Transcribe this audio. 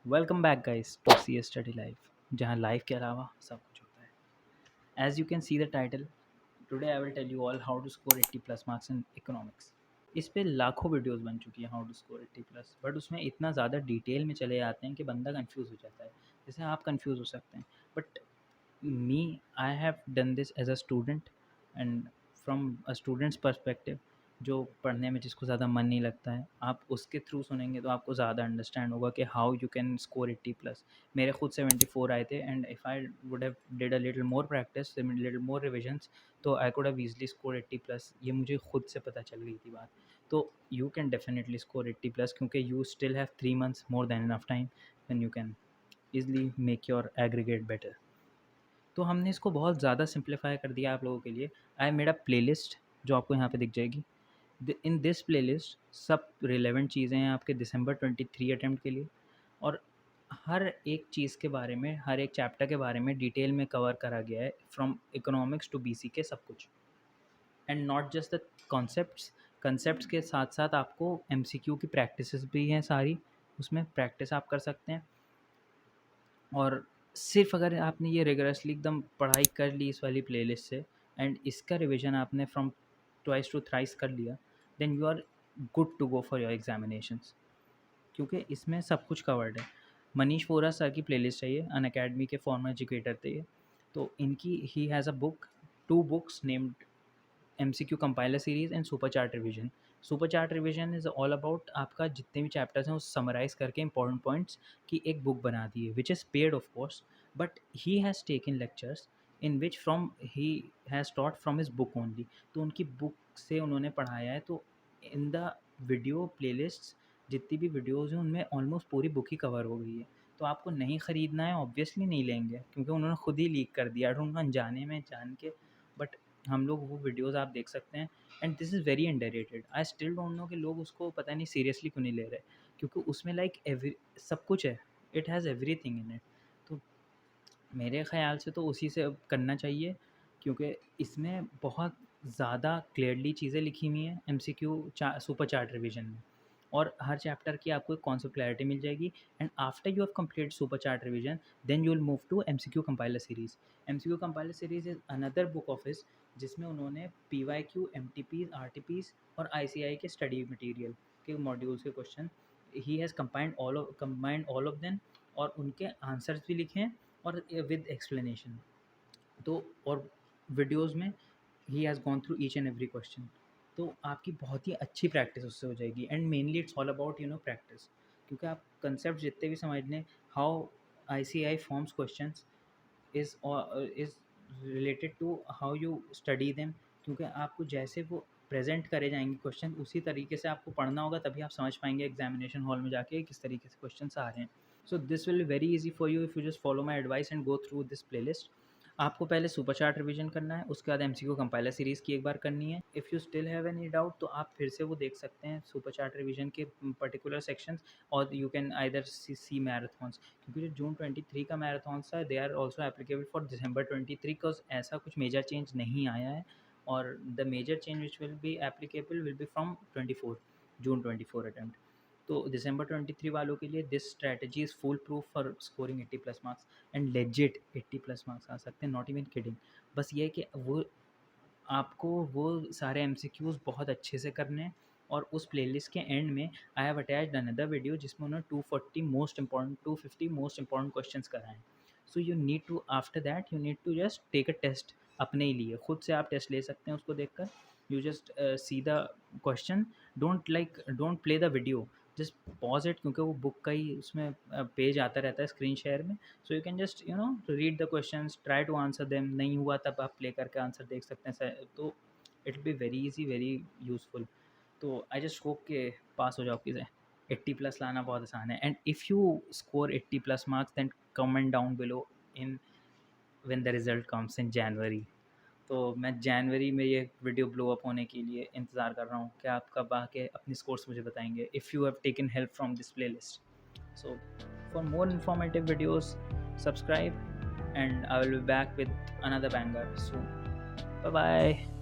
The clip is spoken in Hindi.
Welcome back guys to C study life जहाँ लाइफ के अलावा सब कुछ होता है। As you can see the title, today I will tell you all how to score 80 plus marks in economics. इस पे लाखों वीडियोस बन चुकी हैं how to score 80 plus, but उसमें इतना ज़्यादा डिटेल में चले जाते हैं कि बंदा कंफ्यूज हो जाता है। जैसे आप कंफ्यूज हो सकते हैं, but me I have done this as a student, and from a student's perspective, जो पढ़ने में जिसको ज़्यादा मन नहीं लगता है, आप उसके थ्रू सुनेंगे तो आपको ज़्यादा अंडरस्टैंड होगा कि how you can score 80 plus. मेरे खुद 74 आए थे, and if I would have did a little more practice, little more revisions, तो I could have easily score 80 plus. ये मुझे खुद से पता चल गई थी बात। तो you can definitely score 80 plus, क्योंकि you still have 3 months more than enough time when you can easily make your aggregate better. तो हमने इसको बहुत ज़्यादा सिंप्लीफाई कर दिया आप लोगों के लिए। आई मेड अ प्लेलिस्ट जो आपको यहाँ पे दिख जाएगी। इन दिस प्लेलिस्ट सब रिलेवेंट चीज़ें हैं आपके दिसंबर 23 अटेम्प्ट के लिए, और हर एक चीज़ के बारे में, हर एक चैप्टर के बारे में डिटेल में कवर करा गया है, फ्रॉम इकोनॉमिक्स टू बीसी के सब कुछ। And not just the concepts, concepts के साथ साथ आपको एमसीक्यू की प्रैक्टिसेस भी हैं सारी, उसमें प्रैक्टिस आप कर सकते हैं। और सिर्फ अगर आपने ये रिगरसली एकदम पढ़ाई कर ली इस वाली प्लेलिस्ट से, एंड इसका रिवीजन आपने फ्रॉम ट्वाइस टू थ्राइस कर लिया, then you are good to go for your examinations, क्योंकि इसमें सब कुछ कवर्ड है। मनीष वोरा सर की प्लेलिस्ट है ये, अन अकेडमी के फॉर्मर एजुकेटर थे ये। तो इनकी ही has a book, 2 books named MCQ compiler series and super chart revision. Super chart revision is all about आपका जितने भी चैप्टर्स हैं उस समराइज करके इंपॉर्टेंट पॉइंट्स की एक बुक बना दी है, which is paid of course, but he has taken lectures in which from he has taught from his book only. तो उनकी बुक से उन्होंने पढ़ाया है। तो इन द वीडियो प्लेलिस्ट जितनी भी वीडियोज़ हैं उनमें ऑलमोस्ट पूरी बुक ही कवर हो गई है। तो आपको नहीं ख़रीदना है, ऑब्वियसली नहीं लेंगे, क्योंकि उन्होंने खुद ही लीक कर दिया, उन्होंने अनजाने में जान के, बट हम लोग वो वीडियोज़ आप देख सकते हैं। And this is very underrated. I still don't know कि लोग उसको पता नहीं सीरियसली क्यों नहीं ले रहे, क्योंकि उसमें लाइक एवरी सब कुछ है, it has everything in it. तो मेरे ख़्याल से तो उसी से अब करना चाहिए, क्योंकि इसमें बहुत ज़्यादा क्लियरली चीज़ें लिखी हुई हैं एमसीक्यू सुपर चार्ट रिवीजन में, और हर चैप्टर की आपको एक कॉन्सेप्ट क्लैरिटी मिल जाएगी। And after you have complete super chart revision, then you will move to MCQ compiler series. MCQ compiler series is another book of his, जिसमें उन्होंने पीवाईक्यू, एमटीपीज, आरटीपीज और आईसीआई के स्टडी मटेरियल के मॉड्यूल्स के क्वेश्चन ही has combined all of them, और उनके आंसर्स भी लिखे हैं और विद एक्सप्लेनेशन। तो और वीडियोज़ में ही has gone through each and every question. तो आपकी बहुत ही अच्छी प्रैक्टिस उससे हो जाएगी। And mainly it's all about practice, क्योंकि आप कंसेप्ट जितने भी समझ लें, how ICI forms questions is related to how you study them, क्योंकि आपको जैसे वो प्रेजेंट करे जाएंगे क्वेश्चन, उसी तरीके से आपको पढ़ना होगा, तभी आप समझ पाएंगे एग्जामिनेशन हॉल में जाके किस तरीके से क्वेश्चन आ रहे हैं। So this will be very easy for you if you just follow my advice and go through this playlist. आपको पहले सुपर चार्ट रिवीजन करना है, उसके बाद एमसीक्यू कंपाइलर सीरीज़ की एक बार करनी है। If you still have any doubt तो आप फिर से वो देख सकते हैं सुपर चार्ट रिवीजन के पर्टिकुलर सेक्शंस, और you can either see marathons, क्योंकि जो जून 23 का मैराथॉन्स है, they are also applicable for December 23, because ऐसा कुछ मेजर चेंज नहीं आया है। और the major change which will be applicable will be from 24 June 24 attempt. तो दिसंबर 23 वालों के लिए this strategy is full proof for scoring 80 plus marks, and legit 80 plus marks आ सकते हैं, नॉट इवन किडिंग। बस ये है कि वो आपको वो सारे एमसीक्यूज़ बहुत अच्छे से करने हैं। और उस प्लेलिस्ट के एंड में I have attached another video जिसमें उन्होंने 250 मोस्ट इंपॉर्टेंट क्वेश्चंस कराए हैं। So you need to, after that you need to just take a test अपने ही लिए, खुद से आप टेस्ट ले सकते हैं उसको देखकर। You just see the question, don't play the video, just pause it, क्योंकि वो बुक का ही उसमें पेज आता रहता है स्क्रीन शेयर में। So you can just read the questions, try to answer them. नहीं हुआ तब आप प्ले करके आंसर देख सकते हैं। तो it be very easy, very useful. तो आई जस्ट होप के पास हो जाओ किसे। 80 प्लस लाना बहुत आसान है, and if you score 80 plus marks, then comment down below in when the result comes in January. तो मैं जनवरी में ये वीडियो ब्लो अप होने के लिए इंतज़ार कर रहा हूँ कि आप कब आके अपनी स्कोर्स मुझे बताएंगे, if you have taken help from this play list. So for more informative videos, subscribe, and I will be back with another banger soon. Bye bye.